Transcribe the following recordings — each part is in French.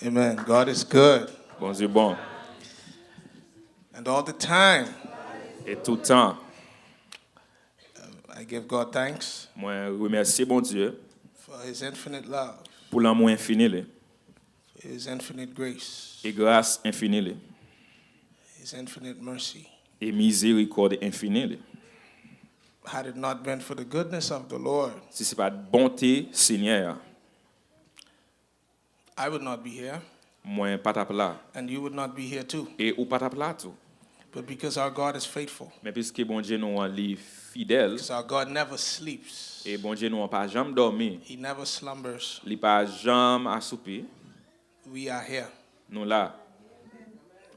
Amen. God is good. Bon Dieu bon. And all the time, Et tout le temps, I give God thanks moi remercie bon Dieu for his infinite love, pour l'amour infini li, his infinite grace, et grâce infinie li, his infinite mercy. et miséricorde infinie li. Had it not been for the goodness of the Lord, Si c'est pas de bonté Seigneur, I would not be here, moi pas tap là and you would not be here too. et ou pas tap là tout. But because our God is faithful, Mais puisque bon Dieu nous li fidèle because our God never sleeps, et bon Dieu nous pas jamais dormi, he never slumbers, li pas jamais assoupi, we are here. nous là.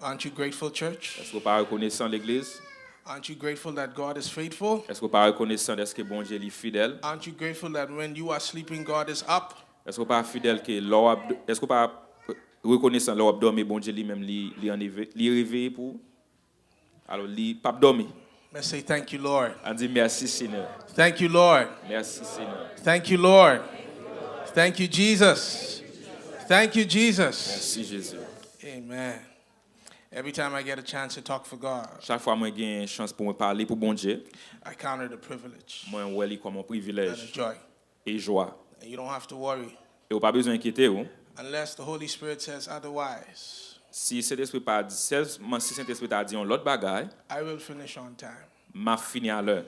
Aren't you grateful, church? Est-ce que pas reconnaissant l'église? Aren't you grateful that God is faithful? Est-ce que pas reconnaissant est-ce que bon Dieu li fidèle? Aren't you grateful that when you are sleeping, God is up? Est-ce que pas fidèle que l'or est-ce que pas reconnaissant l'or dormi bon Dieu lui même li réveillé pour alors li pas dormi. Let's say thank you, Lord. On dit merci Seigneur. Thank you, Lord. Merci Seigneur. Thank you, Lord. Thank you, Jesus. Thank you, Jesus. Merci Jésus. Amen. Every time I get a chance to talk for God, Chaque fois moi gagne une chance pour me parler pour bon Dieu, I count it a privilege moi ouais li comme un and a privilège joy. et joie. And you don't have to worry Et ou pas besoin d'inquiéter ou. unless the Holy Spirit says otherwise. Si Saint-Esprit pas dit seulement si Saint-Esprit a dit l'autre bagaille, I will finish on time. m'a fini à l'heure.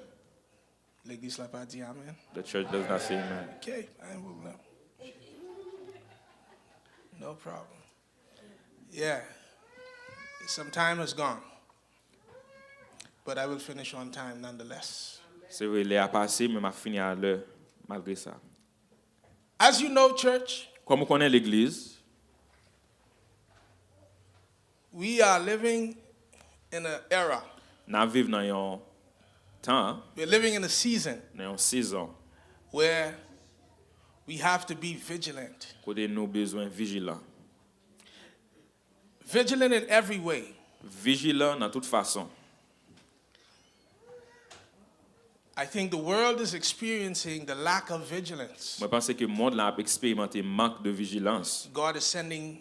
L'église l'a pas dit amen. The church does not say amen. Okay, I will know. No problem. Yeah. Some time has gone. But I will finish on time nonetheless. C'est vrai, il a passé mais m'a fini à l'heure malgré ça. As you know, church, Comme on connaît l'église, we are living in an era. nous vivons dans un temps, We're living in a season dans une saison where we have to be vigilant. où nous avons besoin vigilants. Vigilant in every way. Vigilants dans toute façon. I think the world is experiencing the lack of vigilance. Moi, je pense que le monde a expérimenté manque de vigilance. God is sending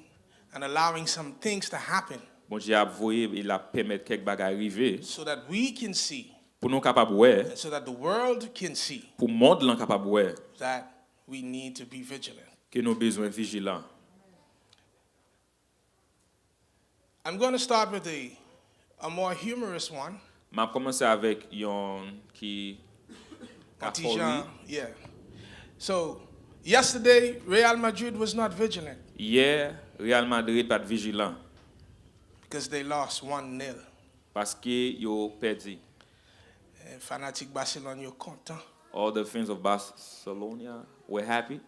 and allowing some things to happen Bon Dieu a voyé, il a permis quelques bagages arriver so that we can see, pour nous capables voir, and so that the world can see pour le monde là capable voir that we need to be vigilant. que nous avons besoin vigilants. I'm going to start with a more humorous one. M'a commencé avec un qui Artisan, yeah. So, yesterday, Real Madrid was not vigilant hier Real Madrid pas vigilant because they lost 1-0. parce que yo perdu. Fanatic Barcelona, you're content All the fans of Barcelona were happy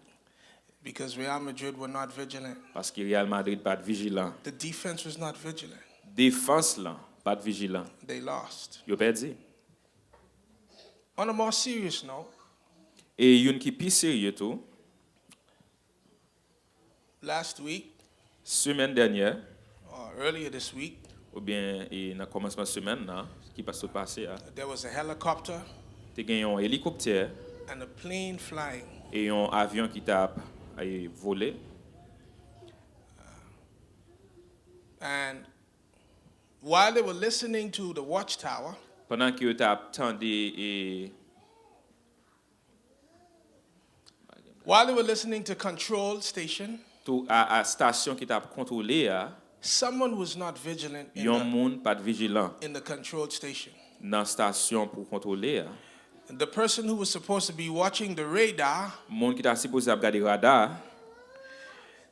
because Real Madrid were not vigilant. parce que Real Madrid pas vigilant. The defense was not vigilant. Défense là pas vigilant. They lost. Yo perdu. On a more serious note, Et une qui plus sérieux tout, last week, semaine dernière or earlier this week, ou bien et dans commencement semaine là qui passe tout passé there was a helicopter tu gagné un hélicoptère and a plane flying. et un avion qui t'a volé And while they were listening to the watchtower, pendant que tu attendu et while they were listening to control station, tout à station qui t'a contrôlé someone was not vigilant yon monde pas vigilant in the control station. dans station pour contrôler And the person who was supposed to be watching the radar, monde qui t'a supposé regarder radar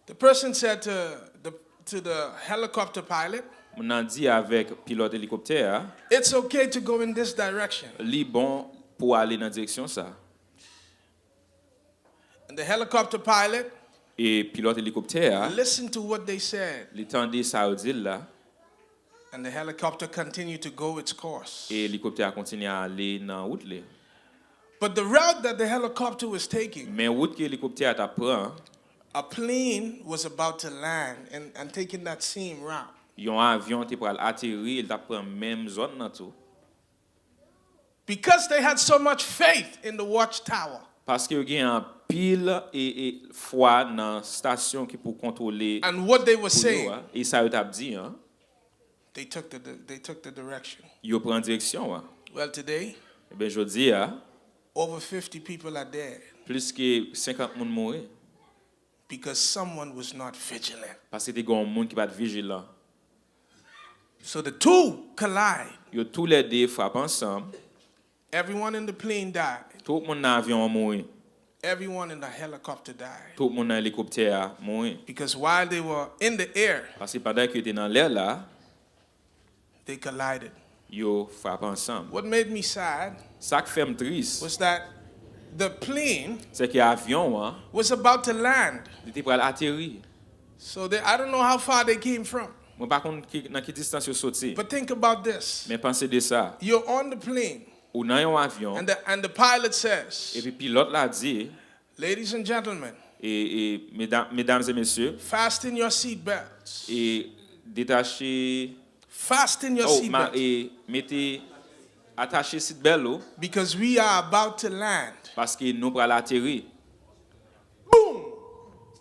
the person said to the helicopter pilot, on a dit avec pilote hélicoptère "It's okay to go in this direction." li bon pour aller dans direction ça And the helicopter pilot et pilote hélicoptère listened to what they said, li tendait ça au dit là and the helicopter continued to go its course. et l'hélicoptère continue à aller dans route là. But the route that the helicopter was taking, Mais route que l'hélicoptère t'a prend, a plane was about to land and taking that same route. yon avion te pour atterrir, il t'a prend même zone là tout. Because they had so much faith in the watchtower. Parce que gen un pile et fois dans station qui pour contrôler And what they were pour saying, yo, hein. Et ça yo t'a dit hein. they took the direction. Yo prend direction hein. Well, today, Eh ben jodi hein, over 50 people are dead plus que 50 moun mouri because someone was not vigilant. parce que des gon moun qui pas vigilant. So the two collide. Yo tous les deux frappent ensemble. Everyone in the plane died. Tout le monde dans avion mouri. Everyone in the helicopter died. Tout le monde dans hélicoptère mouri. Because while they were in the air, Parce que pendant que était dans l'air là, they collided. yo frappent ensemble. What made me sad Ça qui fait me triste, was that the plane c'est que avion hein, was about to land. il était pour atterrir. So I don't know how far they came from. Moi par contre dans quelle distance yo sorti. But think about this. Mais pensez de ça. You're on the plane, Ou dans un avion and the pilot et says, puis pilote l'a dit ladies and gentlemen, et mesdames et messieurs fasten your seatbelts. et détachez Fasten your seatbelts. et mettez attachez seatbelt Because we are about to land. parce que nous pral atterrir Boom!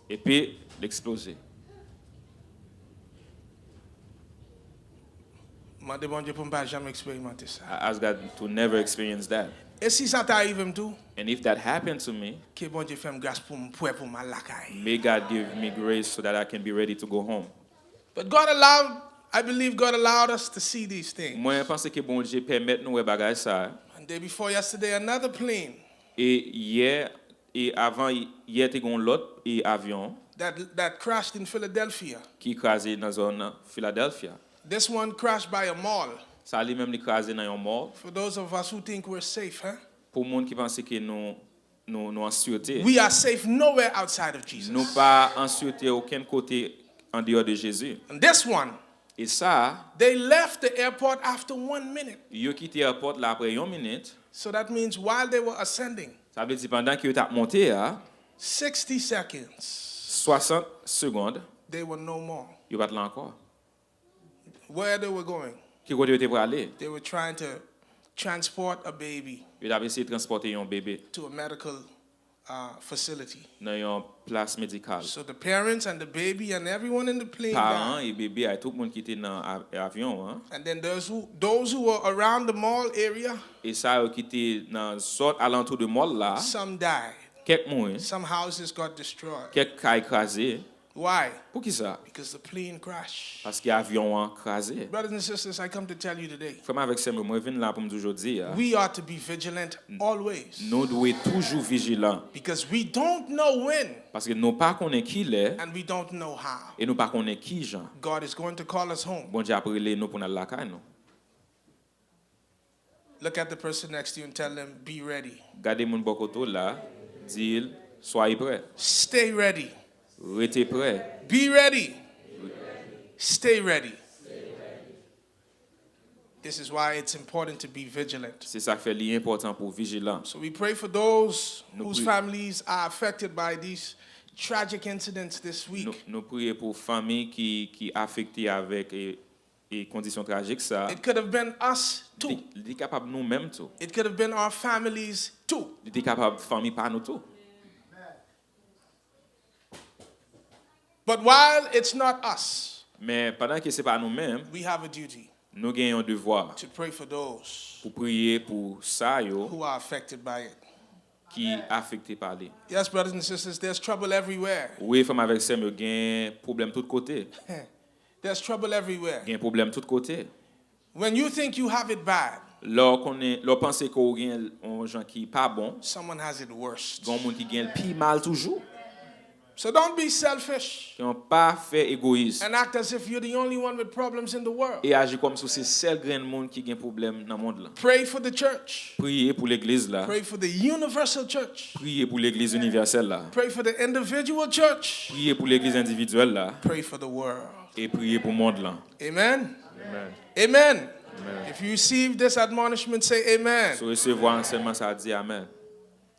et puis l'exploser. Moi, de bon Dieu, pour pas jamais expérimenter ça. I ask God to never experience that. Et si ça t'arrive même tout, And if that happened to me, que bon Dieu fait grâce pour ma lakaï. may God give me grace so that I can be ready to go home. But I believe God allowed us to see these things. Moi, je pense que bon Dieu permet nous voir bagay ça. And day before yesterday, another plane Et hier et avant hier t'es gon l'autre et avion that crashed in Philadelphia. qui écrasé dans zone Philadelphia. This one crashed by a mall. Ça lui même écrasé dans un mall. For those of us who think we're safe, huh? Pour monde qui pense que nous en sûreté. We are safe nowhere outside of Jesus. Nous pas en sûreté aucun côté en dehors de Jésus. And this one, Et ça, they left the airport after 1 minute. yo quitté l'aéroport là après 1 minute. So that means while they were ascending, Ça veut dire pendant que t'a monté à 60 seconds, 60 secondes, they were no more. yo pas là encore. Where they were going, Qui côté était pour aller? they were trying to transport a baby Yo avait essayé de transporter un bébé to a medical facility. dans une place médicale. So the parents and the baby and everyone in the plane Parents died. et bébé et tout le monde qui était dans l'avion hein. And then those who were around the mall area, Et ça qui était dans sorte alentour de mall là, some died. quelques mourent, Some houses got destroyed. quelques cas écrasés. Why? Pour qui ça? Because the plane crashed. Parce que l'avion a écrasé. Brothers and sisters, I come to tell you today, Frère avec ça moi viens là pour me toujours dire, we are to be vigilant always. nous devons toujours vigilants Because we don't know when parce que nous pas connaît qui l'est and we don't know how. et nous pas connaît qui Jean. God is going to call us home. Bon Dieu après les nous pour nous la caille nous. Look at the person next to you and tell them, be ready. Gardez mon bokoto là, dit soyez prêts. Stay ready. Restez prêts. Be ready. Stay ready. This is why it's important to be vigilant. C'est ça qui fait l'important pour vigilant. So we pray for those Nous whose pri- families are affected by these tragic incidents this week. Nous prions pour famille qui affectées avec et conditions tragiques ça. It could have been us too. Il est capable nous mêmes tout. It could have been our families too. Il est capable famille pas nous tout. But while it's not us, Mais pendant que c'est pas nous mêmes, we have a duty nous gagnons un devoir to pray for those pour prier pour ça yo who are affected by it. qui affecté par les. Yes, brothers and sisters, there's trouble everywhere. Oui, femme avec ça me gagne problème tout côté. There's trouble everywhere. Gagne problème tout côté. When you think you have it bad, Leur penser qu'on gagne un gens qui pas bon, someone has it worse. gon monde qui gagne pire mal toujours. So don't be selfish Qui ont pas fait égoïste and act as if you're the only one with problems in the world. et agir comme si c'est seul grand monde qui gagne problème dans monde là. Pray for the church. Priez pour l'église là. Pray for the universal church. Priez pour l'église universelle là. Pray for the individual church. Priez pour l'église individuelle là Pray for the world. et priez pour le monde là. Amen. Amen. Amen. If you receive this admonishment, say amen. So recevoir seulement ça dit amen.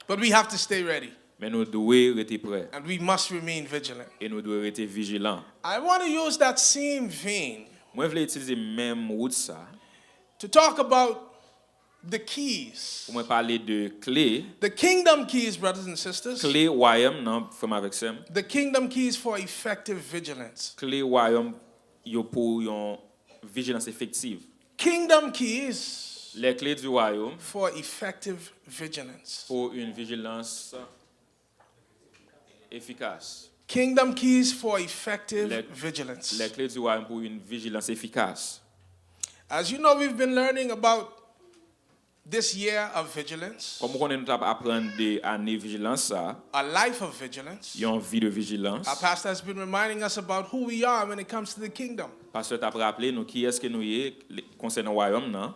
But we have to stay ready. Mais nous devons rester prêts And we must remain vigilant. et nous devons rester vigilants. I want to use that same vein Moi je voulais utiliser même route ça to talk about the keys. Pour moi parler de clé, The kingdom keys, brothers and sisters. clé royaume non, frère avec ça. The kingdom keys for effective vigilance. Clé royaume yo pour une vigilance effective. Kingdom keys Les clés du royaume for effective vigilance. pour une vigilance efficace. Kingdom keys for effective Les vigilance. clés du royaume pour une vigilance efficace. As you know, we've been learning about this year of vigilance, Comme on nous apprendre des années vigilance ça, a life of vigilance. une vie de vigilance. Our pastor has been reminding us about who we are when it comes to the kingdom. Pasteur t'a rappelé nous qui est-ce que nous y concernant le royaume non?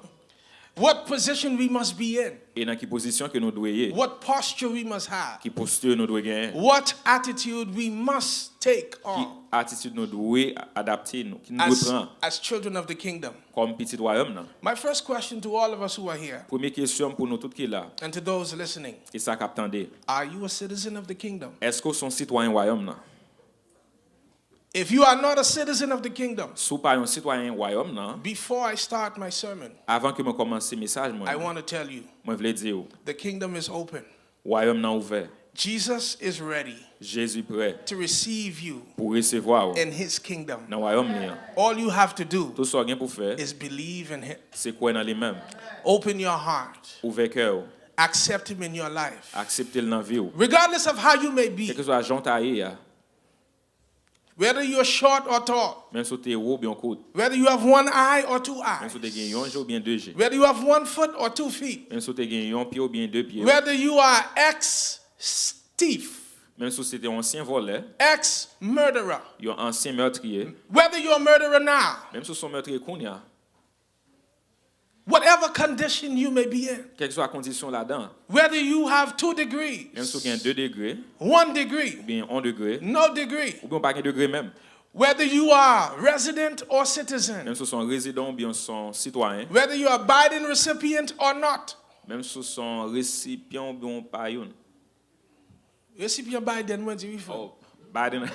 What position we must be in. Et dans quelle position que nous devons y, What posture we must have. qui posture nous devons gagner, What attitude we must take qui on attitude nous devons adapter nous, qui nous devons prendre as children of the kingdom. comme petit royaume non? My first question to all of us who are here Première question pour nous tous qui là, and to those listening, et ça qu'attendez. are you a citizen of the kingdom? Est-ce que son citoyen royaume non? If you are not a citizen of the kingdom, Si pas un citoyen royaume non, before I start my sermon, avant que me commence message moi, I want to tell you, moi voulais dire the kingdom is open. royaume non ouvert. Jesus is ready Jésus prêt to receive you pour recevoir in his kingdom. dans royaume là. All you have to do Tout ça gain pour faire, is believe in him. c'est quoi dans lui-même. Open your heart. Ouvert cœur, Accept him in your life. accepter le dans vie. Regardless of how you may be, Quel que soit gens taillé, whether you're short or tall, même si tu es haut bien court, whether you have one eye or two même si tu as eyes, un jour bien deux jeux, whether you have 1 foot or 2 feet, même si tu as un pied ou bien deux pieds, whether you are ex-thief, même si c'était un ancien voleur, ex-murderer, un ancien meurtrier, whether you're a murderer now, même si son meurtrier kounya, whatever condition you may be in, quelle que soit la condition là-dedans, whether you have 2 degrees, même si tu as 2 degrés, 1 degree, ou bien 1 degré, no degree, ou bien pas un degré même, whether you are resident or citizen, même si son résident ou bien son citoyen, whether you are Biden recipient or not, même si son récipient ou bien pas yon. recipient Biden, Oh, Biden,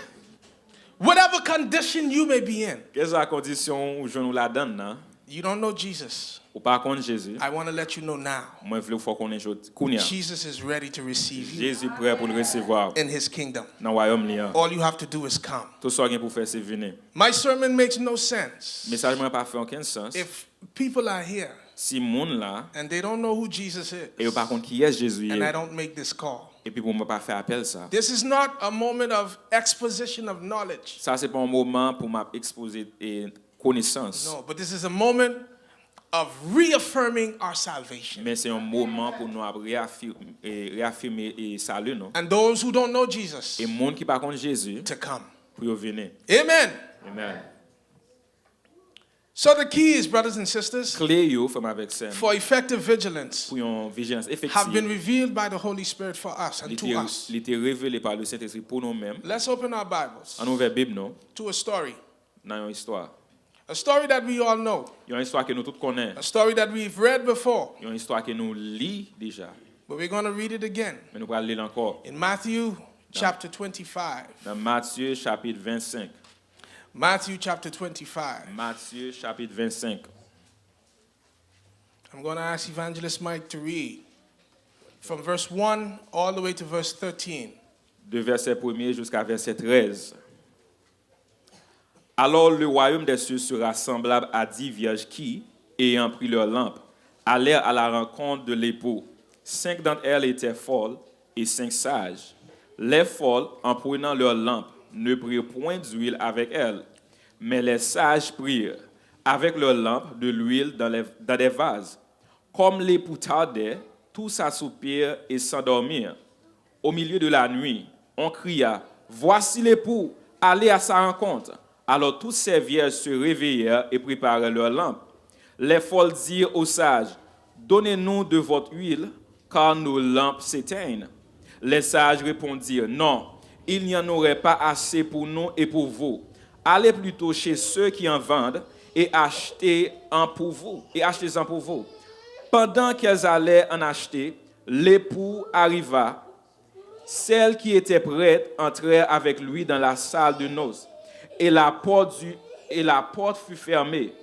whatever condition you may be in, quelle est la condition où je nous la donne, non? you don't know Jesus. Ou pas contre Jésus, I want to let you know now. moi je veux faut qu'on ait kounya. Jesus is ready to receive you Jésus prêt pour le recevoir in his kingdom. dans le royaume là. All you have to do is come. Tout ça qu'il pour faire c'est venir. My sermon makes no sense Message moi pas fait aucun sens. if people are here Si monde là and they don't know who Jesus et is, par contre qui est Jésus and I est, don't make this call. et puis pour moi pas faire appel ça. This is not a moment of exposition of knowledge. Ça c'est pas un moment pour m'exposer et connaissance. No, but this is a moment of reaffirming our salvation. Mais c'est un moment pour nous réaffirmer et salut non. And those who don't know Jesus Et monde qui par contre Jésus to come. pour venir. Amen. Amen. So the keys, brothers and sisters, Clé yo femme avec ça for effective vigilance pour une vigilance have been effective. revealed by the Holy Spirit for us and to us. Il était révélé par le Saint-Esprit pour nous-mêmes. Let's open our Bibles En ouvert Bible non to a story. dans une histoire. A story that we all know. Il y a une histoire que nous tous connaissons. A story that we've read before. Il y a une histoire que nous lit déjà. But we're going to read it again. Mais nous allons lire encore. In Matthew chapter 25. Dans Matthieu chapitre 25. Matthew chapter 25. Matthieu chapitre 25. I'm going to ask Evangelist Mike to read from verse 1 all the way to verse 13. De verset 1er jusqu'à verset 13. Alors le royaume des cieux sera semblable à 10 vierges qui, ayant pris leur lampe, allèrent à la rencontre de l'époux. 5 d'entre elles étaient folles et 5 sages. Les folles, en prenant leur lampe, ne prirent point d'huile avec elles, mais les sages prirent avec leur lampe de l'huile dans des vases. Comme l'époux tardait, tous s'assoupirent et s'endormirent. Au milieu de la nuit, on cria, « Voici l'époux, allez à sa rencontre. » Alors toutes ces vierges se réveillèrent et préparèrent leurs lampes. Les folles dirent aux sages, « Donnez-nous de votre huile, car nos lampes s'éteignent. » Les sages répondirent, « Non, il n'y en aurait pas assez pour nous et pour vous. Allez plutôt chez ceux qui en vendent et achetez-en pour vous. Pendant qu'elles allaient en acheter, l'époux arriva. Celles qui étaient prêtes entrèrent avec lui dans la salle de noces. Et la porte fut fermée.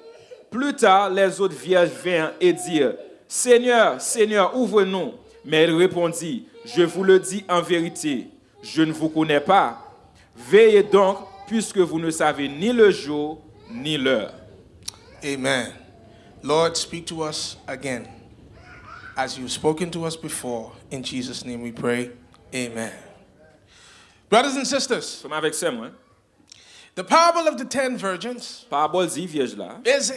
Plus tard, les autres vierges vinrent et dirent, « Seigneur, Seigneur, ouvre-nous. Mais il répondit, je vous le dis en vérité, je ne vous connais pas. Veillez donc, puisque vous ne savez ni le jour ni l'heure. Amen. Lord, speak to us again as you've spoken to us before. In Jesus' name we pray. Amen. Brothers and sisters, Comme avec ça, moi. the parable of the 10 virgins Parabole 10 vierges là, is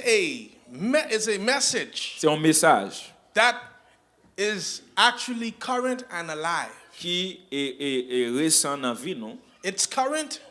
a message c'est un message that is actually current and alive. qui est récent dans la vie, non? It's current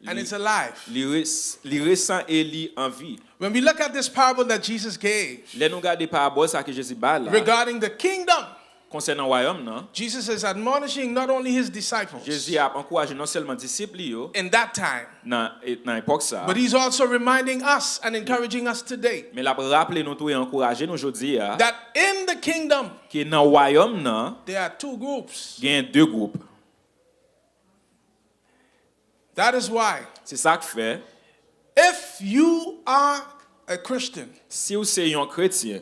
and it's alive. Li récent et li en vie. When we look at this parable that Jesus gave Là, nous regardons parabole ça que Jésus parle là, regarding the kingdom, concernant le royaume, non? Jesus is admonishing not only his disciples Jésus a encouragé non seulement disciples yo, in that time, dans l'époque ça, but he's also reminding us and encouraging us today mais il a rappelé nous tout et encouragé nous aujourd'hui that in the kingdom que dans le royaume, non, there are two groups. il y a deux groupes. That is why C'est ça que fait, if you are a Christian, si vous êtes un chrétien,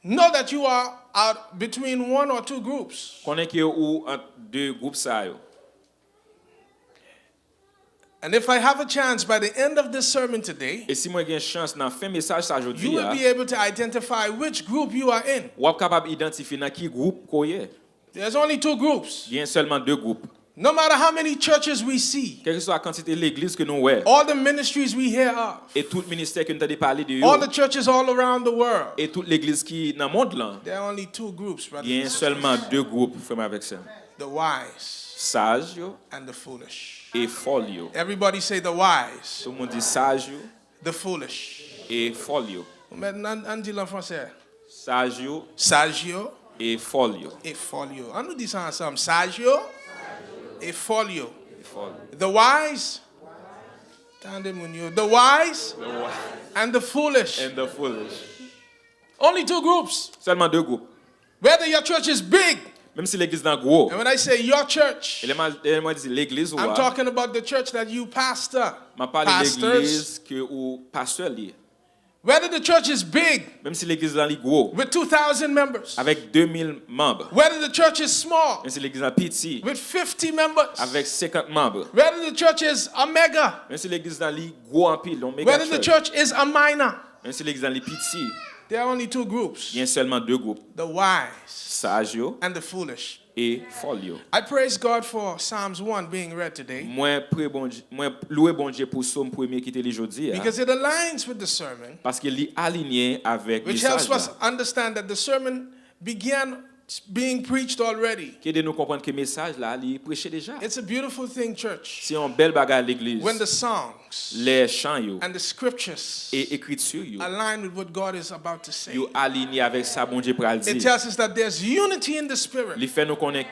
know that you are out between one or two groups. connaissez que ou entre deux groupes ça yo. And if I have a chance by the end of this sermon today, Et si moi j'ai une chance dans fin message ça you aujourd'hui, will be able to identify which group you are in. ou êtes capable d'identifier dans qui groupe qu'on est. There's only two groups. Il y a seulement deux groupes. No matter how many churches we see, Quelle que soit la quantité de l'église que nous voyons, all the ministries we hear of, et tout le ministère que nous avons parlé de all yo, the churches all around the world, et toute l'église qui dans le monde là, there are only two groups, brothers il y and a sisters. seulement deux groupes, frère avec ça. The wise Sage yo and the foolish. et folle yo. Everybody say the wise, Tout le monde dit sage yo the foolish. et folle yo. Maintenant, on dit en français. Sage yo Sagio et folle yo. et folio. On nous dit ça ensemble. Sagio et folio. Et folle. The wise, the wise and the foolish. And the foolish. Only two groups. Seulement deux groupes. Whether your church is big, Même si l'église est gros, and when I say your church, et moi dit l'église ou I'm talking about the church that you pastor, m'a parlé pastors. l'église que ou pasteur li. Whether the church is big Même si l'église est gros with 2,000 members, avec 2000 membres. whether the church is small Même si l'église est petit with 50 members, avec 50 membres. whether the church is a mega, Même si l'église est gros en pile, on méga whether the church is a minor, Même si l'église est petit, there are only two groups, il y a seulement deux groupes, the wise sage yo and the foolish. et folle yo. I praise God for Psalms 1 being read today Moi louer bon Dieu pour Somme premier qui était aujourd'hui because it aligns with the sermon, parce qu'il est aligné avec which message helps us là. understand that the sermon began being preached already. Qui aide nous comprendre que message là, il est prêché déjà. It's a beautiful thing, church, C'est un bel bagage l'église. when the songs Les chants yo and the scriptures et écriture yo, align with what God is about to say. yo aligné avec ça bon Dieu pral It dire. tells us that there's unity in the spirit. Il fait nous connaître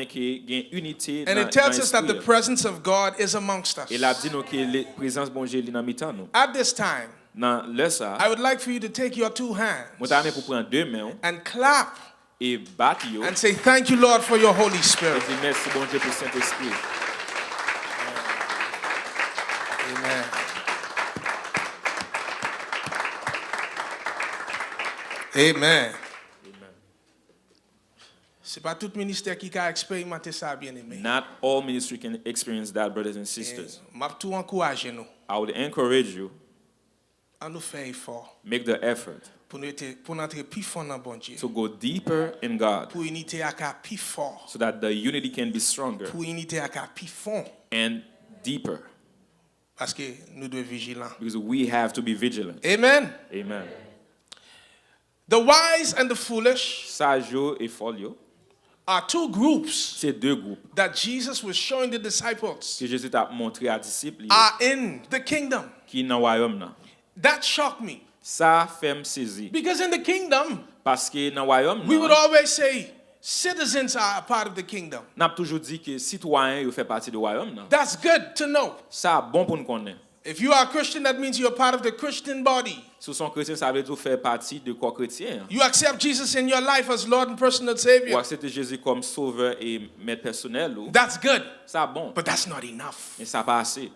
qu'il y a une unité And dans it tells us that the l'esprit. presence of God is amongst us. Et là dit nous que la présence bon Dieu est dans mitan nous. At this time, Dans le ça, I would like for you to take your two hands moi t'amène pour prendre deux mains and clap et battre yo. and say, "Thank you, Lord, for your Holy Et Spirit." dire merci bon Dieu pour Saint-Esprit. Amen. Amen. C'est pas tout ministère qui a expérimenté ça, bien aimé. Not all ministry can experience that, brothers and sisters. M'a tout encouragé nous. I would encourage you, À nous faire effort make the effort pour entrer plus fort dans bon Dieu. to go deeper in God Pour unité à plus fort. so that the unity can be stronger Pour unité à plus fort. and deeper Parce que nous devons être vigilants. because we have to be vigilant. Amen. Amen. The wise and the foolish Sage yo et folle yo, are two groups c'est deux groupes that Jesus was showing the disciples que Jésus t'a montré à disciples are in the kingdom. qui dans le royaume là. That shocked me. Ça fait me saisir Because in the kingdom, parce que dans le royaume we would là, always say citizens are a part of the kingdom. n'a toujours dit que citoyens yo fait partie du royaume là. That's good to know. Ça bon pour nous connaître. If you are a Christian, that means you're part of the Christian body. Si son chrétien, ça veut dire faire partie de corps chrétien. You accept Jesus in your life as Lord and personal Ou Savior. accepter Jésus comme sauveur et maître personnel. That's good, Ça bon, but that's not enough. mais ça pas assez.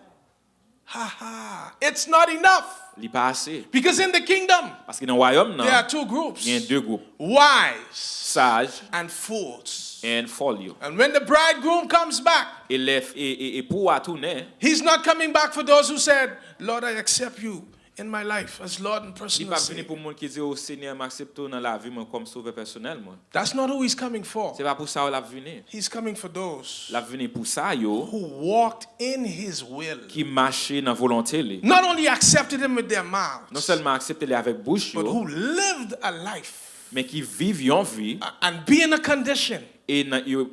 It's not enough. Li pas assez. Because in the kingdom, Parce que dans le royaume, there are non, two groups. il y a deux groupes. Wise Sage and fools. et folie. And when the bridegroom comes back, Et pour à tourner, he's not coming back for those who said, Lord, I accept you in my life as Lord and il personal pas venu Savior. pour monde qui dit au Seigneur m'accepte dans la vie moi comme sauveur personnel moi. That's not who he's coming for. C'est pas pour ça l'a venu. He's coming for those L'a venu pour ça yo who walked in his will. qui marchait dans volonté li. Not only accepted him with their Non mouths, seulement accepter les avec bouche but yo, who lived a life mais qui vivent une vie and be in a condition et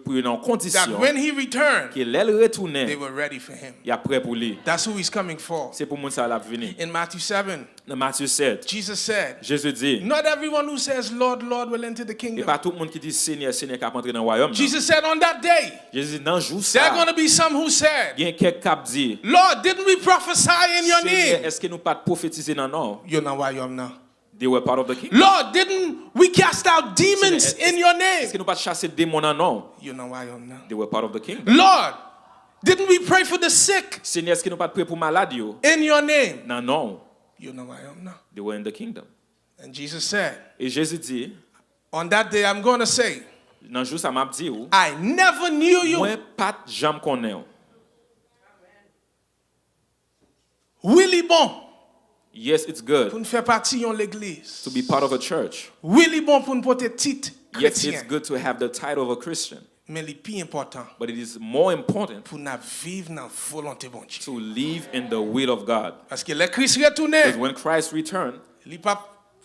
pour une that condition when he returned, que l'aile they retourner, were ready for him. il y a prêt pour lui. That's who he's coming for. C'est pour monde ça l'a venu. In Matthew 7, Dans Matthieu 7, Jesus said, Jésus dit, not everyone who says, Lord, Lord, will enter the et kingdom. pas tout le monde qui dit Seigneur, Seigneur qui a entré dans le royaume. non. Jesus said, on that day, Jésus dit, dans jour there are ça, going to be some who said, il y a quelqu'un qui dit, Lord, didn't we prophesy in your Seigneur, name? est-ce que nous pas prophétiser dans nom? You know why I'm now. They were part of the kingdom. Lord, didn't we cast out demons in your Est-ce que name? nous pas chasser des démons dans nom? You know why I'm now. They were part of the kingdom. Lord, didn't we pray for the sick Seigneur, est-ce que nous pas prier pour malade yo? in your name? Non, non. You know why I'm now. They were in the kingdom. And Jesus said, Et Jésus dit, on that day I'm going to say, dans jour ça m'a dit ou, I never knew you. moi pas jamais connais. Willy bon, Yes, it's good pour nous faire partie de l'église. to be part of a church. Willy bon pour nous porter titre Yes, it's chrétien. good to have the title of a Christian. Mais le plus important, But it is more important pour nous vivre dans la volonté de Dieu. to live in the will of God. Parce que le Christ retourné, Because when Christ returned, il n'est pas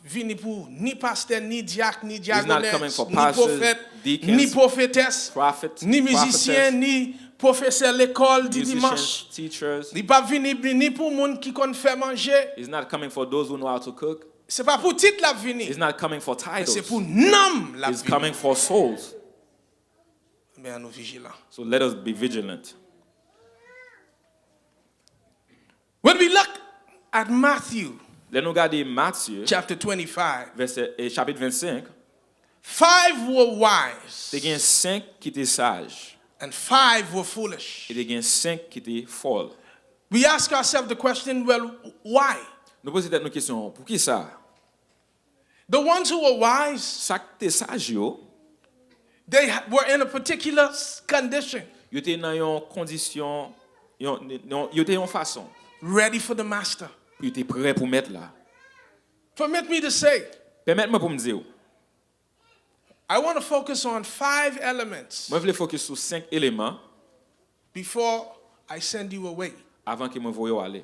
venu pour ni pasteur, ni diacre, ni not coming diaconesse, for ni pastors, prophète, deacons, ni prophétesse, prophets, ni musicien, prophetess, ni professeur l'école du dimanche. musicians, teachers. Il n'est pas venu ni pour monde qui connaît faire manger. He's not coming for those who know how to cook. C'est pas pour titre la vini. He's not coming for C'est titles. pour nom la He's vini. coming for souls. Mais nous vigilants. So let us be vigilant. When we look at Matthew Let nous regarder Matthieu, chapter 25, chapitre 25. 5 were wise Il y a 5 qui étaient sages. and 5 were foolish. Et il y a 5 qui étaient folles. We ask ourselves the question, well, why? Nous posons peut-être une question. Pour qui ça? The ones who were wise, Ça qui était sage, yo, they were in a particular condition, ils étaient dans une condition, ils étaient en façon. ready for the master. Ils étaient prêts pour mettre là. Permit me to say, Permettez-moi pour me dire. I want to focus on 5 elements Moi, je voulais focus sur 5 éléments before I send you away avant que me voyons aller.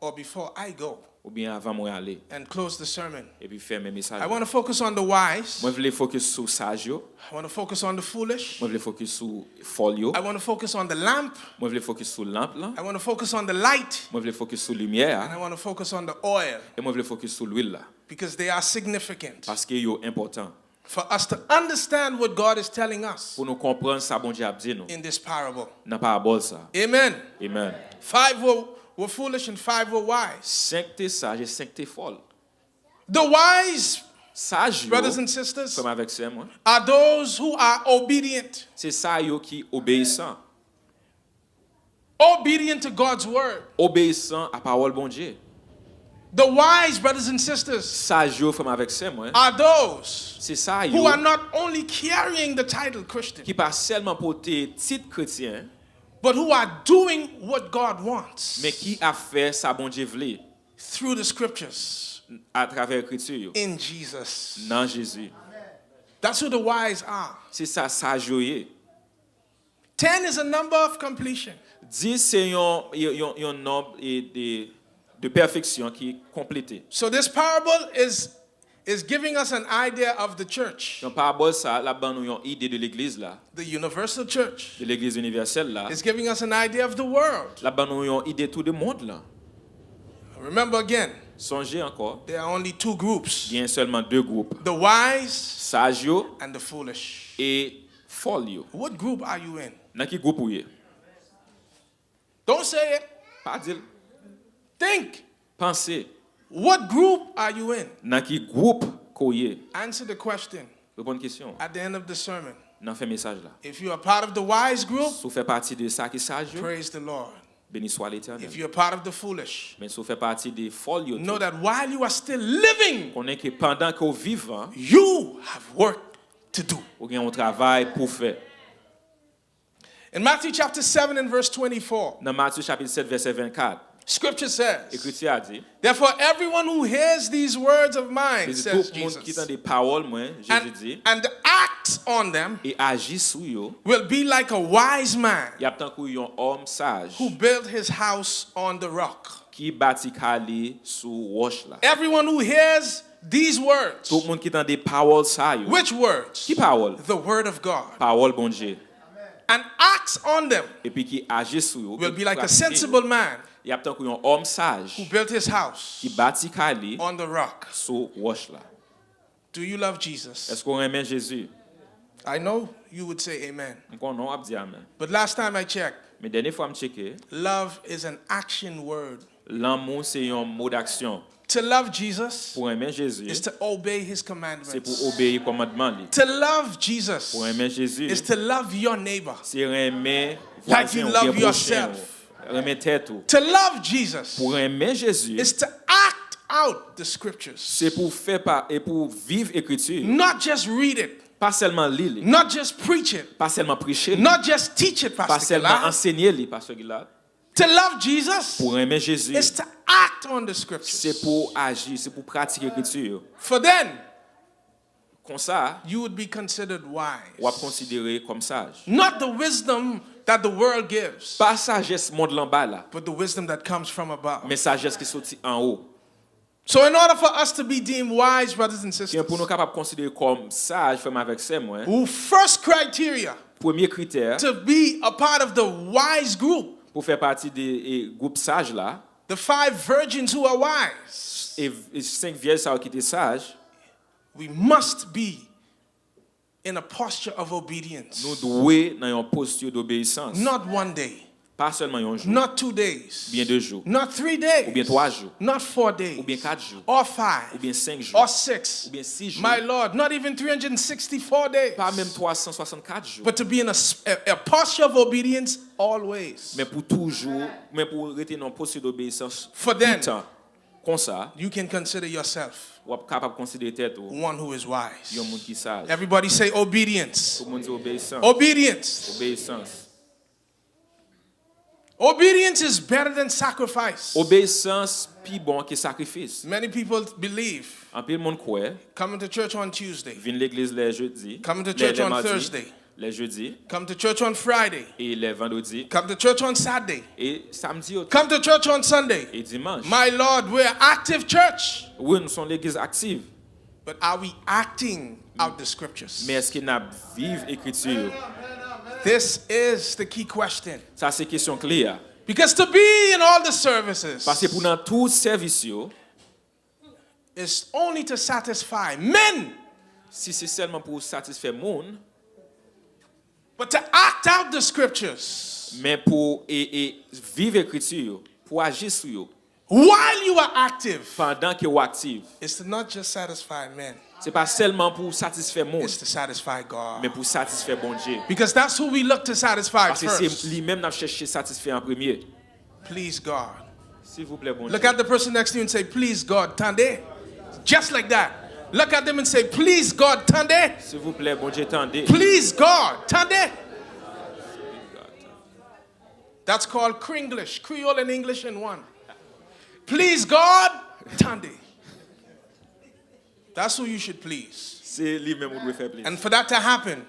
or before I go Ou bien avant moi aller. and close the sermon. Et puis faire mes messages. I want to focus on the wise. Moi, je voulais focus sur sage, yo. I want to focus on the foolish. Moi, je voulais focus sur folle, yo. I want to focus on the lamp. Moi, je voulais focus sur lampe là. I want to focus on the light. Moi, je voulais focus sur And lumière. I want to focus on the oil Et moi, je voulais focus sur l'huile là. because they are significant Parce que yo important. for us to understand what God is telling us Pour nous comprendre ça, bon Dieu a dit nous. in this parable. N'a pas à bol ça. Amen. Amen. 5 were foolish and 5 were wise. 5 t'es sage et 5 t'es folle. The wise, Sage yo, brothers and sisters, comme avec ça, moi. are those who are obedient. C'est ça yo qui obéissant. Obedient to God's word. Obéissant à parole bon Dieu. The wise, brothers and sisters, Sage yo, comme avec ça, moi. are those C'est ça who yo are not only carrying the title Christian, qui pas seulement porter titre chrétien, but who are doing what God wants mais qui a fait ça bon Dieu voulait through the scriptures à travers l'écriture yo. in Jesus. Dans Jésus. That's who the wise are. C'est ça sage yo yé. 10 is a number of completion. 10 c'est un nombre de perfection qui est complété. So this parable is giving us an idea of the church, Dans parabole ça, là-bas nous avons une idée de l'église là, the universal church. de l'église universelle là. It's giving us an idea of the world. Là-bas nous avons une idée de tout le monde là. Remember again, Songez encore, there are only 2 groups, il y a seulement 2 groupes, the wise sage yo and the foolish. et folle yo. What group are you in? Dans qui groupe ou yé? Don't say it. Pas dire. Think. Pensez, What group are you in? dans qui groupe ko yé? Answer the question Bonne question. at the end of the sermon. Dans fait message là. If you are part of the wise group, Si vous faites partie de ça qui sage yo, praise the Lord. Béni soit l'Éternel. If you're part of the foolish, Mais si vous faites partie des folles, yo know tout, that while you are still living, qu'on est que pendant que vous vivez, you have work to do. vous avez un travail pour faire. In Matthew chapter 7 and verse 24, Dans Matthieu chapitre 7 verset 24, Scripture says, Écriture a dit, therefore everyone who hears these words of mine, c'est says tout le monde qui Jesus, entend des paroles, moi, Jésus dit, and acts on them, et agit sur eux, will be like a wise man il y a tant qu'il y a un homme sage who built his house on the rock. qui bâtit calé sur roche là. Everyone who hears these words, Tout le monde qui entend des paroles ça yo. which words? Qui parole? The word of God, Parole bon Dieu. and acts on them, Et puis qui agit sur eux. will be like a pratiquer eux. sensible man Il y a tant qu'il y a un homme who sage built his house qui bâtit calé on the rock. sur roche là. Do you love Jesus? Est-ce qu'on aime Jésus? I know you would say amen. On non a dit amen. But last time I checked, Mais dernière fois me checker, love is an action word. l'amour c'est un mot d'action. To love Jesus Pour aimer Jésus, is to obey his c'est pour commandments. obéir commandement li. To love Jesus Pour aimer Jésus, is to love your neighbor. c'est aimer Like you love prochain. yourself. Aimer tête ou. To love Jesus Pour aimer Jésus, is to act out the scriptures. c'est pour faire et pour vivre écriture. Not just read it, Pas seulement lire, not just preach it, pas seulement prêcher, not just teach it, pas Pastor seulement Gillard. enseigner, Pasteur Gillard. To love Jesus Pour aimer Jésus, is to act on the c'est scriptures. pour agir, c'est pour pratiquer l'écriture. For then, Comme ça, you would be considered on va wise. considérer comme sage. Not the wisdom that the world gives, Pas sagesse monde là bas là, but the wisdom that comes from above. mais sagesse qui sortit en haut. So in order for us to be deemed wise, brothers and Qui est sisters, pour nous capable de considérer comme sage, comme avec ça, moi. first criteria Premier critère to be a part of the wise group, pour faire partie des groupes sages là, the 5 virgins who are wise, et 5 vierges ça qui étaient sages, we must be in a posture of obedience. nous devons dans une posture d'obéissance. Not one day, Pas seulement un jour, not 2 days, ou bien 2 jours, not 3 ou bien days, 3 jours, not 4 days, ou bien 4 jours, or ou 5, bien 5 jours, or 6. ou bien 6 jours, My Lord, not even 364 days, pas même 364 jours, but to be in a posture of obedience always. mais pour toujours, mais pour rester dans une posture d'obéissance For tout then, le temps. Comme ça, you can consider yourself on est capable de considérer tête ou one who is wise. un monde qui est sage. Everybody say obedience. Tout le monde dit obéissance. Obedience. Obéissance. Obedience is better than sacrifice. Obéissance plus bon que sacrifice. Many people believe En pile monde croit, coming to church on Tuesday, viennent l'église les jeudis, Come to church les on mardis, Thursday. les jeudis come to church on Friday, et les vendredis come to church on Saturday, et samedi come to church on Sunday. et dimanche. My Lord, we're active church. Oui, nous sommes l'église active, But are we acting out the scriptures? mais est-ce qu'il n'a vive écriture? This is the key question. Ça c'est question claire. Because to be in all the services Parce que pour dans tout service yo, is only to satisfy men, si c'est seulement pour satisfaire monde, but to act out the scriptures mais pour et vivre écriture, pour agir sur yo, while you are active pendant que vous active. is to not just satisfy men, C'est pas seulement pour satisfaire monde, it's to satisfy God. mais pour satisfaire bon Dieu. Because that's who we look to satisfy Parce que c'est first. lui-même n'a cherché satisfaire en premier. Please God. S'il vous plaît, bon Look Dieu. at the person next to you and say, please God, tande. Just like that. Look at them and say, please God, tande. S'il vous plaît, bon Dieu, tendez. Please God, tande. That's called Kringlish, Creole and English in one. Please God, tande. That's who you should please. C'est lui-même qui doit faire plaisir. And for that to happen,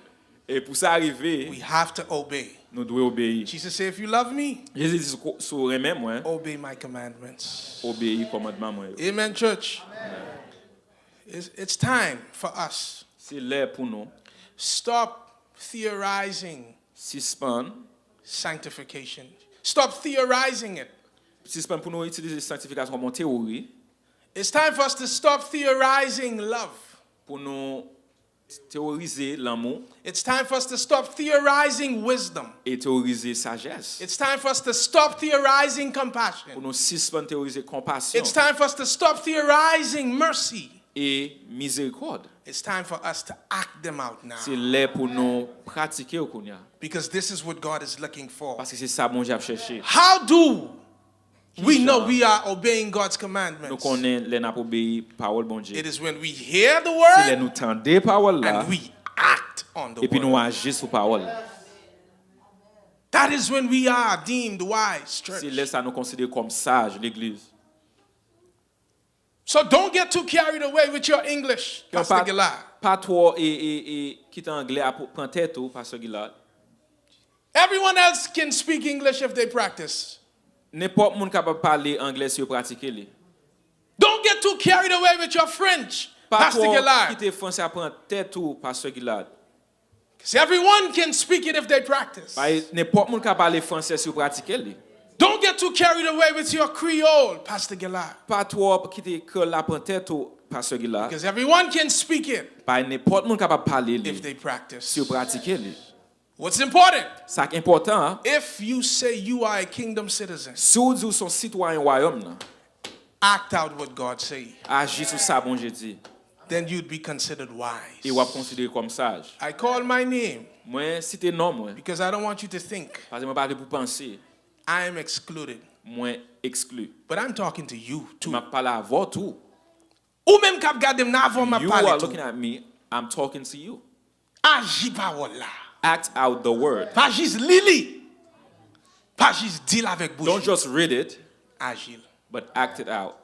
Et pour ça arriver, we have to obey. nous devons obéir. Jesus said, if you love me, Jésus dit sur même moi, obey my commandments. obéir commandement moi. Amen, church. It's time for us. C'est l'heure pour nous Stop theorizing suspendre, sanctification. Stop theorizing it. suspendre pour nous utiliser sanctification comme une théorie, It's time for us to stop theorizing love. pour nous théoriser l'amour It's time for us to stop theorizing wisdom. et théoriser sagesse. It's time for us to stop theorizing Pour compassion. nous suspendre théoriser compassion It's time for us to stop theorizing mercy. et miséricorde. It's time for us to act them out now. C'est l'heure pour nous pratiquer au kounya. Because this is what God is looking for. Parce que c'est ça bon Dieu a cherché. How do we know we are obeying God's commandments? Nous connaissons les n'a pas obéi parole bon Dieu. It is when we hear the C'est les word nous tendez parole là and we act on the et puis nous word. agissons sur parole. That is when we are deemed wise, church. C'est là ça nous considère comme sage l'église. So don't get too carried away with your English, Pastor Gillard. Pas trop et quitter anglais à prendre tête ou pasteur Gillard. Everyone else can speak English if they practice. N'importe monde capable parler anglais si vous pratiquez les. Don't get too carried away with your French, Pas Pastor trop Gillard. quitter français à prendre tête ou pasteur Gillard. Because everyone can speak it if they practice. N'importe monde capable parler français si vous pratiquez les. Don't get too carried away with your Creole, Pastor Gillard. Pas trop quitter que la prendre tête ou pasteur Gillard. Because everyone can speak it Pas n'importe monde capable parler if les they practice. si vous pratiquez les. What's important? Ça qui est important hein? If you say you are a kingdom citizen, Si vous dites son citoyen royaume là, act out what God say, agis sur ça bon Dieu dit then you'd be considered et wise. vous considéré comme sage. I call my name Moi citer nom moi because I don't want you to think parce que moi pas pour penser, I am excluded. moi exclu. But I'm talking to you too. M'a parler à vous tout. Ou même k'ap gade m nan avon ma You pale are tou. looking at me, I'm talking to you. Agi pa wol la. Act out the word. Pa jis lili. Pa jis dil avek bouche. Don't just read it, Agil. but act it out.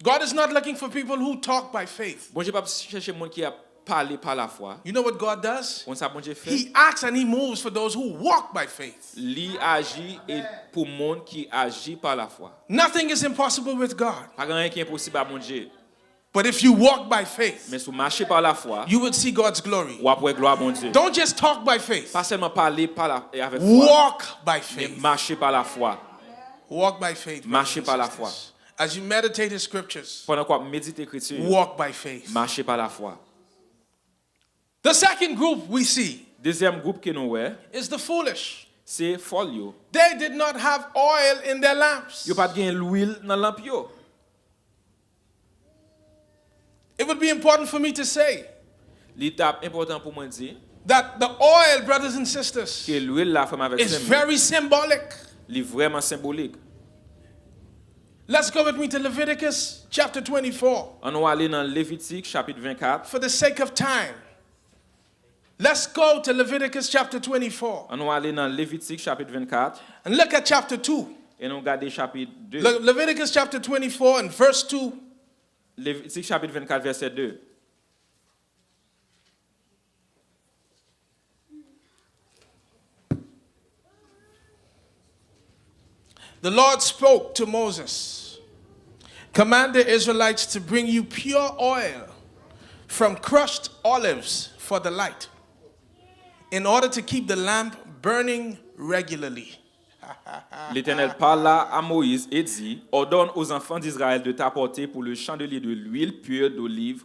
God is not looking for people who talk by faith. Bon Dieu pas chercher monde qui a parlé par la foi. You know what God does? On ça bon Dieu fait. He acts and he moves for those who walk by faith. Li agit et pour monde qui agit par la foi. Nothing is impossible with God. Pas rien qui est impossible à mon Dieu. But if you walk by faith, Mais si vous marchez par la foi, you would see God's glory. ou après gloire à mon Dieu. Don't just talk by faith. Pas seulement parler par la et avec foi, Walk by mais faith. marcher par la foi. Walk by faith. Marchez brothers par and la foi. sisters. As you meditate his scriptures, Pendant qu'on médite l'écriture, walk by faith. marcher par la foi. The second group we see Deuxième groupe que nous voyons, is the foolish. c'est folio. They did not have oil in their lamps. Yo pas de l'huile dans lampe yo. It would be important for me to say L'étape importante pour moi dire that the oil, brothers and sisters, que l'huile la femme avec is ses very symbolic. est vraiment symbolique. Let's go with me to Leviticus chapter 24 On va aller dans Lévitique chapitre 24. for the sake of time. Let's go to Leviticus chapter 24 On va aller dans Lévitique chapitre 24 and look at chapter 2. et nous regarder chapitre 2. Leviticus chapter 24 and verse 2. Lévitique chapitre 24 verset 2. The Lord spoke to Moses, command the Israelites to bring you pure oil from crushed olives for the light, in order to keep the lamp burning regularly. L'Éternel parla à Moïse et dit, ordonne aux enfants d'Israël de t'apporter pour le chandelier de l'huile pure d'olive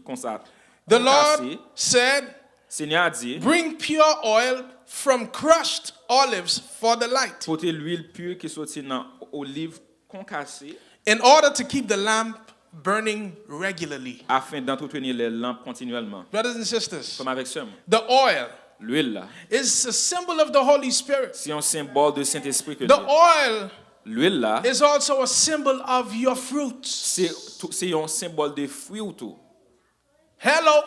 The Lord said, Seigneur a dit, bring pure oil from crushed olives for the light, porter l'huile pure qui sortit dans olive concassée in order to keep the lamp burning regularly. afin d'entretenir les lampes continuellement. Brothers and sisters, Comme avec ça, the oil l'huile là, is a symbol of the Holy Spirit. c'est un symbole de Saint-Esprit que The oil l'huile là, is also a symbol of your fruits. c'est un symbole de fruits ou tout. Hello.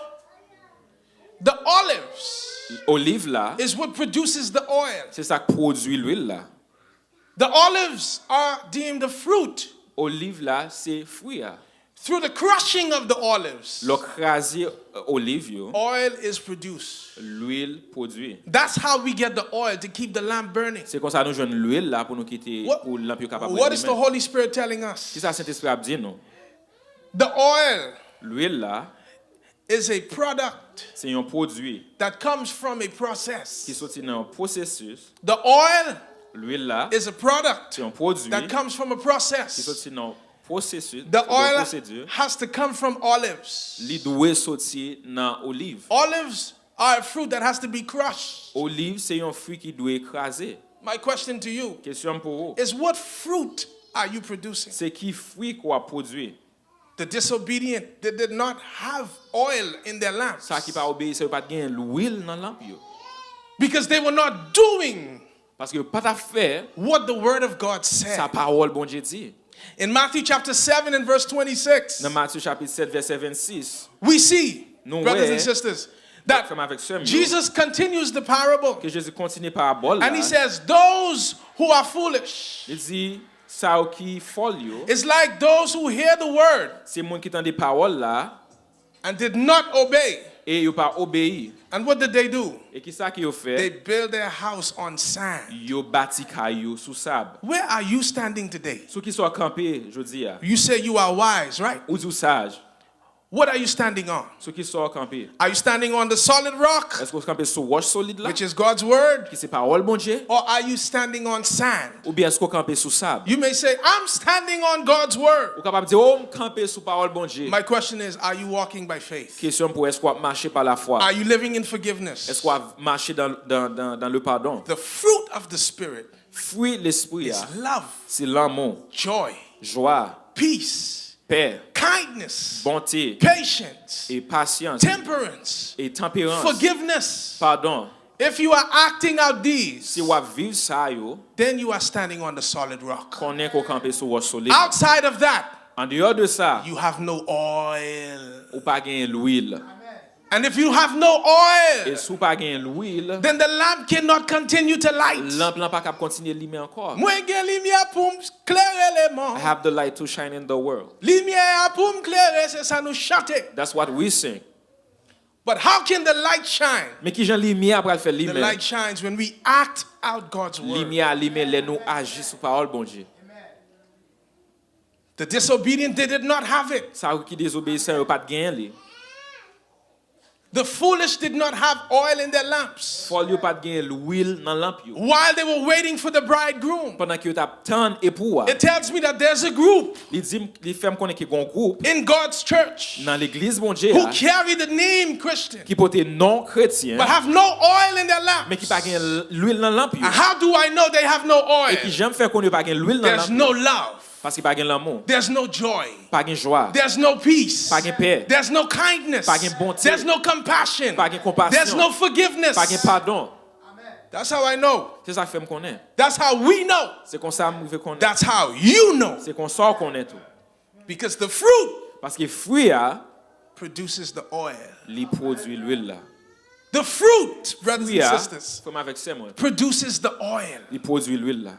The olives Olive là, is what produces the oil. c'est ça qui produit l'huile là. The olives are deemed a fruit. Olive là, c'est fruit là. Through the crushing of the olives, Le crasier olive yo, oil is produced. l'huile produit. That's how we get the oil to keep the lamp burning. C'est comme ça nous joignons l'huile là pour nous quitter pour lampe yo capable. What is the Holy Spirit telling us? C'est ça Saint-Esprit a dit non. The oil L'huile là, is a product c'est un produit that comes from a qui process. sortit dans un processus. The oil L'huile là, is a product c'est un produit that comes from a qui process. sortit dans un processus, The oil procédure. has to come from olives. Li doit sortir dans olive. Olives are a fruit that has to be crushed. Olive c'est un fruit qui doit écraser. My question to you Question pour vous. is, what fruit are you producing? C'est qui fruit qu'on a produit? The disobedient, they did not have oil in their lamps Ça qui pas obéir, c'est pas gen l'huile dans lampe yo. because they were not doing Parce que pas ta faire what the word of God sa said. parole bon Dieu dit. In Matthew chapter 7 and verse 26, Dans Matthieu chapitre 7 verset 26, we see, Nous, brothers ouais, and sisters, that frère avec sœur, Jesus continues the parable que Jésus continue parabole and he là. says, those who are foolish, Il dit ça qui folle yo, it's like those who hear the word c'est monde qui entend des paroles là and did not obey. et yo pas obéi. And what did they do? Et qui ça qui yo They fait? build their house on sand. Yo bâti caillou sous sable. Where are you standing today? Ceux qui sont campés, je dis à, You say you are wise, right? ou du sage. What are you standing on? Ceux qui sont campés. Are you standing on the solid rock, Est-ce que vous campez sur roche solide là? which is God's word, Qui c'est parole bon Dieu? or are you standing on sand? Ou bien est-ce que vous campez sous sable? You may say, I'm standing on God's word. Ou capable de dire oh, camper sous parole bon Dieu. My question is, are you walking by faith? Question pour est-ce qu'on va marcher par la foi? Are you living in Est-ce forgiveness? qu'on va marcher dans le pardon? The fruit of the Spirit Fruit l'esprit, is love, c'est l'amour, joy, joie, peace, paix, kindness, bonté patience, et patience temperance, et tempérance. forgiveness. Pardon. If you are acting out Si these, on vivre ça yo, then you are standing on the solid rock. connaît qu'on camper sur roche solide. Outside of that, En dehors de ça, you have no oil. ou pas gagner l'huile. And if you have no Et oil, si ou pas gagner l'huile, then the lamp cannot continue to light. lampe pas capable continuer lumière encore. Moi gen lumière pour m'éclairer les I mondes. have the light to shine in the world. Lumière pour m'éclairer, c'est ça nous chante. That's what we sing. But how can the light shine? Mais qui j'en lumière pour faire The lumière? light shines when we act out God's word. Lumière les nous agir sur parole bon Dieu. The disobedient, they did not have it. Ça qui désobéissant yo pas de gain li. The foolish did not have oil in their lamps Fol yo pas de gain l'huile dans lampe yo. while they were waiting for the bridegroom. Pendant que yo t'a tant époux. It tells me that there's a group Il dit les femmes connaît qui gon groupe in God's church dans l'église bon Dieu who carry the name Christian qui porte non chrétien but have no oil in their mais qui lamps. pas gain l'huile dans lampe yo. And how do I know they have no Et qui oil? j'aime faire qu'on yo pas gain l'huile dans There's lampe no yo. love. Parce qu'il pas gain l'amour, There's no joy. pas gain joie, There's no peace. pas gain paix, There's no kindness. Pas gain bonté. There's no compassion. pas gain compassion, There's no forgiveness. pas gain pardon. That's how I know. C'est ça fait me connaît. That's how we know. C'est comme ça me fait connaître. That's how you know. C'est qu'on sort connaître tout. Because the fruit Parce que fruit a produces the oil. li produit l'huile là. The fruit, brothers Fruit and a sisters, comme avec ça moi. produces the oil. Il produit l'huile là.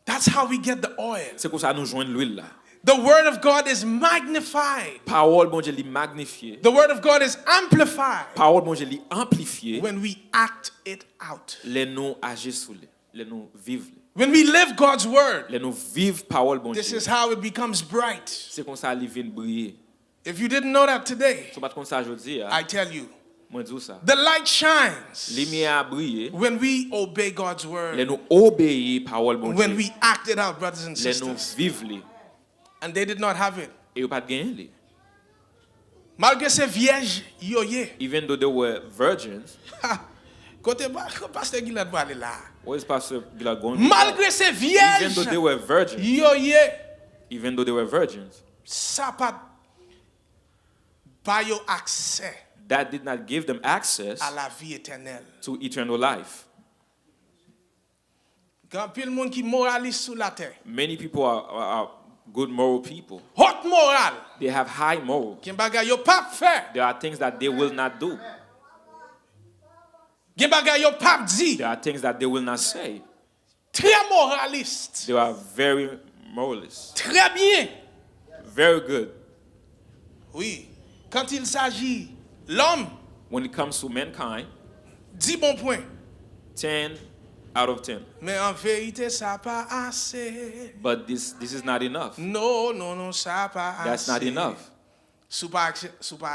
That's how we get the oil. C'est comme ça nous joindre l'huile là. The word of God is magnified. Parole bon Dieu li magnifié. The word of God is amplified Parole bon Dieu li amplifié. when we act it out. Les nous agir sur les nous vivre. When we live God's word, Les nous vivre parole bon this Dieu. is how it becomes bright. C'est comme ça li vient briller. If you didn't know that today, C'est pas comme ça aujourd'hui. I tell you, Moi dis ça. the light shines Lumière a brillé. when we obey God's Les word, nous obéir parole bon when Dieu. we act it out, brothers and Les nous sisters. vivre li. And they did not have it. Et yo pas de gain li. Malgré ces vierges, yo ye. Even though they were virgins. Côté pasteur Gilad va aller là. What is Pastor Gilad going? Malgré ces Even though they vierges, were virgins. yo ye. Even though they were virgins. Ça pas pas yo accès That did not give them access à la vie éternelle. to eternal life. Grand pile monde qui moraliste sur la terre. Many people are good moral people. Haute morale. They have high moral. Gen bagay yo pas faire. There are things that they will not do. Gen bagay yo pas dit. There are things that they will not say. Très moraliste. They are very moralist. Très bien. Very good. Oui. Quand il s'agit l'homme, When it comes to mankind, 10 bons points. 10 out of 10. Mais en vérité, ça pas assez. But this is not enough. Non, ça pas assez. That's not enough. Si pas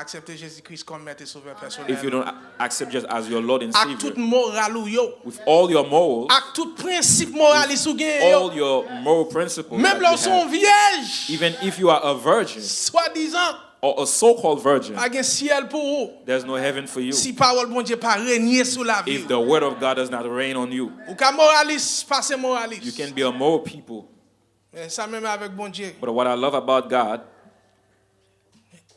accepter Jésus-Christ comme maître et sauveur personnel. If you don't accept just as your Lord and Ak Savior, tout moral ou yo. with all your morals, Ak tout principe moraliste ou gen yo. all your moral principles, Même that là you son have, vierge. even if you are a virgin Soi-disant, or a so-called virgin, pas gen ciel pour ou. there's no heaven for you Si parole bon Dieu pas régner sur la vie. if the word of God does not reign on you. Ou ka moraliste, pas moraliste. You can be a moral people. Mais ça même avec bon Dieu. But what I love about God,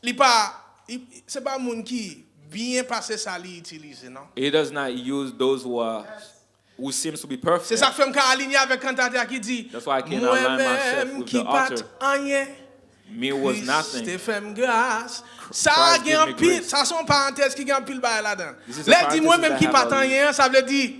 C'est pas moun qui bien passé ça li utilise, non? He does not use those who seems to be C'est perfect. ça que fait me aligner avec cantateur qui dit That's why I can align myself with qui the pas author. rien. Me was nothing. Te fait grâce. Ça Christ gagne gave me pile, grace. ça son parenthèse qui gagne pile bail là-dedans. This is a Là dit parenthesis moi même that qui have pas a- rien, ça veut dire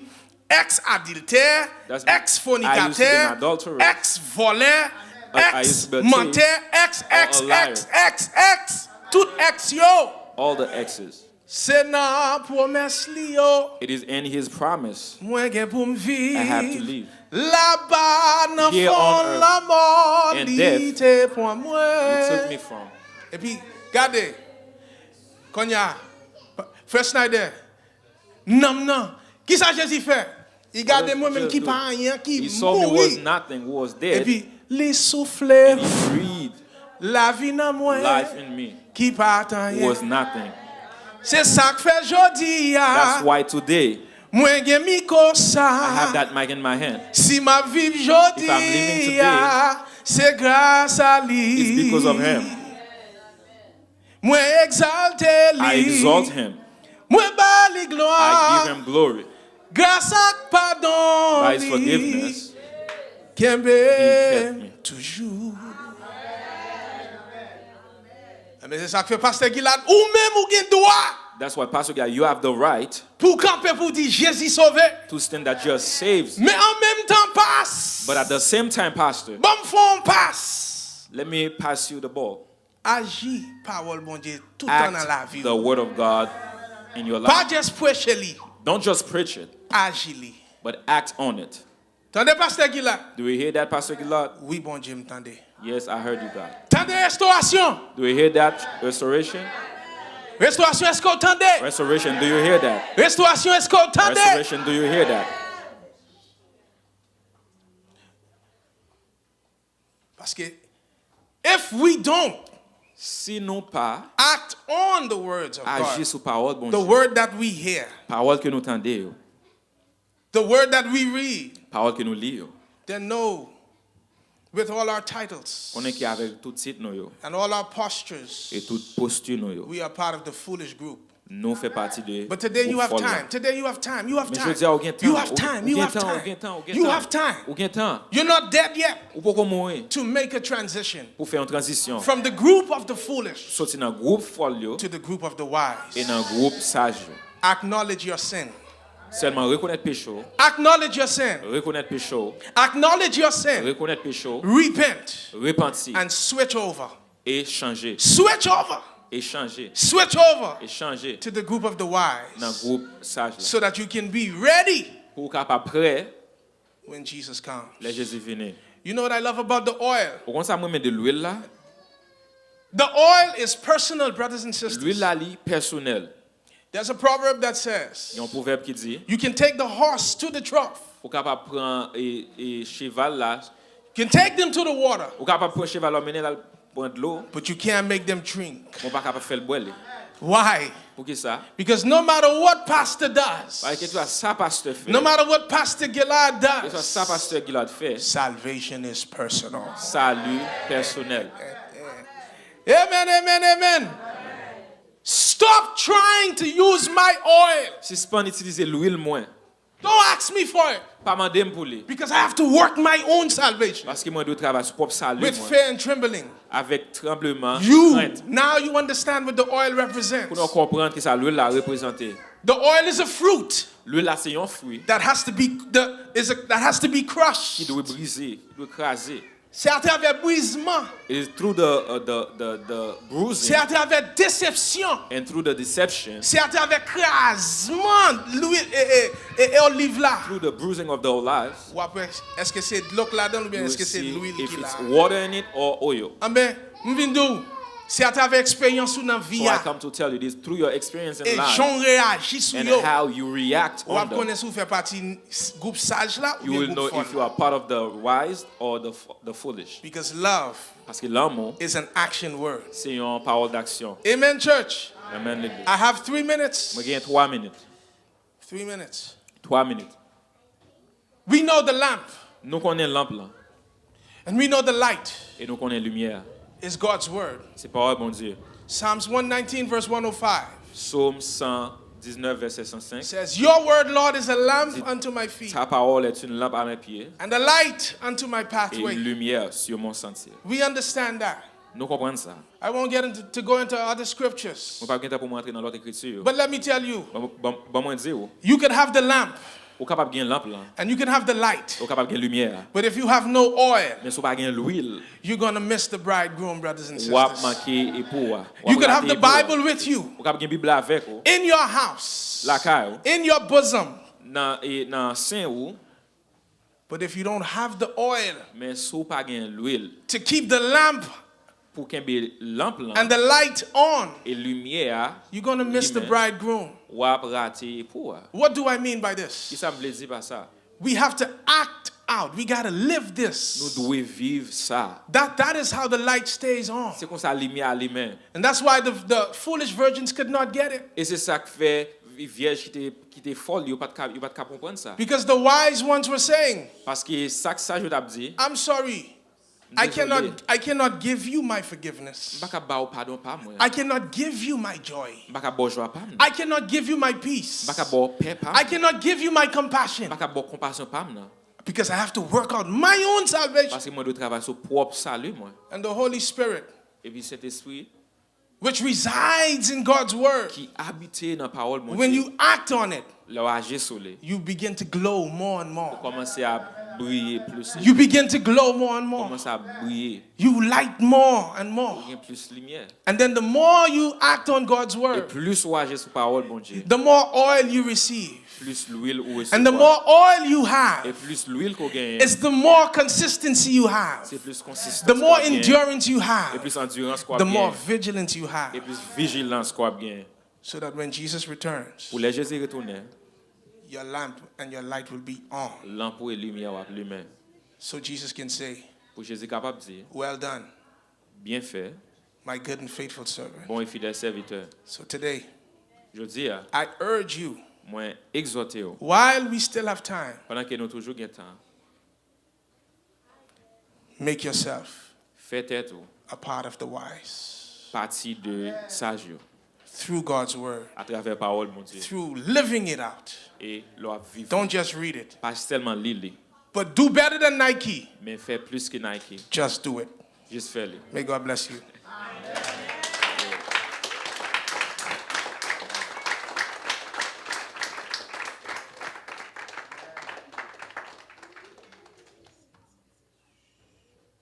ex-adultère, That's me. I used to be an ex-fornicateur, adulterer. ex-voleur, I used to be a thief ex-menteur, or a liar. ex, tout ex yo. All the X's. C'est nan promesse li yo. It is in his promise. Moi gen pour me I have to vivre. leave. Là-bas dans Here on fond earth, la mort and li death, te pour He moi. took me from. Et puis, regardez, Konya, Frère Schneider, non, qui ça Jésus fait? Il garde does moi-même Jesus qui do? pas rien, qui He saw me was mourit. nothing, who was Et dead, puis, les souffler, and he breathed la vie dans moi, life in me, qui pas who rien. was nothing. C'est ça que fait jodi That's ya. why today Moi gen miko sa. I have that mic in my hand. Si ma vive If I'm living jodi today, ya, c'est grâce à lui. It's because of him. Moi exalte I lui. exalt him. Moi ba li I gloire. give him glory. Grâce à pardon. By his forgiveness, Kembe kept me. toujours. Mais c'est ça que fait pasteur Gilad. Ou même ou gen droit That's why, Pastor Guy, you have the right pour camper pour dire Jésus sauvé. to stand that you're saved. Mais en même temps passe. But at the same time, Pastor, Bon fond passe. let me pass you the ball. Agis parole bon Dieu tout le temps dans la Act vie. the word of God in your Pas life. juste prêcher li, Don't just preach it, agis li. but act on it. Tendez pasteur Gilad. Do we hear that, Pastor Gilad? Oui bon Dieu m'tendez. Yes, I heard you, God. Tendez restauration. Do we hear that? Restoration? Restauration est-ce qu'on tendez? Restoration, do you hear that? Restauration est-ce qu'on tendez? Restoration, do you hear that? Parce que if we don't Si nous pas act on the words of agir God, sous parole, bon the Dieu, word that we hear, parole que nous tendons, the word that we read, parole que nous lisons, then know with all our titles on est qui avec tout titre nous yo, and all our postures, et toute posture nous yo, we are part of the foolish group. nous fait partie de. But today you have folle. time. Today you have time. You have Mais je time. veux dire, au gain temps, You have time. You have time. You have time. Au gain temps, You're not dead yet ou pour mourir to make a transition pour faire une transition, from the group of the foolish sortir dans groupe folle yo, to the group of the et wise. dans groupe sage yo. Acknowledge your sin. Seulement reconnaître péché, Acknowledge your sin. reconnaître péché, Acknowledge your sin. reconnaître péché, Repent repentir and switch over. et changer, Switch over. et changer, Switch over et changer to the group of the dans wise groupe sage là. so that you can be ready Pour capable prêt when Jesus comes. les Jésus venir. You know what I love about the oil? Pour qu'on ça moi mettre de l'huile là, The oil is personal, brothers and sisters. l'huile là li personnel. There's a proverb that says, Il y a un proverbe qui dit you can take the horse to the trough. pour capable prendre et cheval là, You can take them to the water, ou capable prendre cheval là mener là prendre de l'eau, but you can't make them drink. on pas capable faire le boire. Why? Pour qui ça? Because no matter what pastor does, Parce que tu as ça pasteur fait. no matter what Pastor Gilad Que tu as ça does, pasteur Gilad fait. salvation is personal. Salut personnel. Amen, amen, amen. Stop trying to use my oil. Suspend utiliser l'huile moins. Don't ask me for it. Pas mandem pour lui. Because I have to work my own salvation Parce que moi dois travailler sur propre salut with moi. fear and trembling. Avec tremblement, You, crainte. now you understand what the oil represents. Pour nous comprendre que ça l'huile là représente. The oil is a fruit L'huile là c'est un fruit that has to be that has to be qui crushed. doit briser, qui doit écraser. C'est à travers brisement. It is through the bruising C'est à travers déception. and through the deception, C'est à travers crasement l'huile et olive là. through the bruising of their lives, Ou après, est-ce que c'est de l'eau là-dedans ou bien you will est-ce que c'est de see l'huile if qui là? it's water in it or oil. Amen. M'vindou. C'est à travers expérience ou dans vie. So I come to tell you this through your experience in Et life j'en réagis sur and yo. how you react Ou on ap them. connaître si vous faites partie groupe sage là ou You bien will know groupe if you folle. are part of the wise or the foolish. Because love Parce que l'amour, is an action word. c'est une parole d'action. Amen, church. Amen, l'église. I have 3 minutes. Moi, j'ai 3 minutes. 3 minutes. 3 minutes. We know the lamp Nous connaissons lampe là, and we know the light et nous connaissons lumière. is God's word. C'est parole, bon Dieu. Psalms 119 verse 105 Psaume 119, verset 105. says, Your word, Lord, is a lamp unto my feet Ta parole est une lampe à mes pieds and a light unto my et pathway. une lumière sur mon sentier. We understand that. Nous comprenons ça. I won't get into to go into other scriptures. On pas bien pour entrer dans l'autre écriture. But let me tell you, Bon moi dire, you can have the lamp ou capable gain lampe là, and you can have the light. ou capable gain lumière. But if you have no oil, Mais si pas gain l'huile, you're going to miss the bridegroom, brothers and ou a sisters. manquer époux. You can have the Bible with you Ou capable gain Bible avec ou. in your house, La caille in your bosom. dans saint ou, But if you don't have the oil mais si pas gain l'huile to keep the lamp pour qu'un lampe là and the light on, et lumière, you're going to miss the Amen. bridegroom. ou a rater époux. What do I mean by Qui this? ça me dit par ça? We have to act out. We got to live Nous this. devons vivre ça. That is how the light stays on. C'est comme ça lumière à lui-même. And that's why the foolish virgins could not get it. Et c'est ça qui fait vierge qui était folle, il pas de comprendre ça. Because the wise ones were saying, Parce que ça que ça je t'a dit, I'm sorry. I cannot give you my forgiveness. pas ba pardon pas moi. I cannot give you my joy. Pas bo joie pas. I cannot give you my peace. Pas bo paix pas. I cannot give you my compassion. Pas bo compassion pas non. Because I have to work out my own salvation. Parce que moi dois travailler sur propre salut moi. And the Holy Spirit, Et puis cet esprit which resides in God's word, qui habite dans parole mon when Dieu. you act on it, Là agir sur lui. you begin to glow more and more. Commencer à briller plus. You begin to glow more and more. Commencer à briller. You light more and more. Il y a plus lumière. And then the more you act on God's Et word, plus ou agir sur parole mon Dieu. the more oil you receive. Plus l'huile ou And the more oil you et have, plus l'huile qu'on gagne. it's the more consistency you have. C'est plus consistant. The more endurance you Et have, plus endurance qu'on the more gagne. vigilance you have. Et plus vigilance qu'on gagne. So that when Jesus returns, Pour les Jésus retourner, your lamp and your light will be on. lampe et lumière à lui-même. So Jesus can say, Pour Jésus capable de dire, well done, bien fait, my good and faithful servant. bon et fidèle serviteur. So today, Je dis, I urge you, moi exhorté while we still have time, pendant que nous toujours gain temps, make yourself faites être a part of the wise. partie de sage Through God's word, à travers parole mon Dieu through living it out. et leur vivre. Don't just read it, Pas seulement lire, but do better than Nike. mais faire plus que Nike. Just do it. Juste faire-le. May God bless you.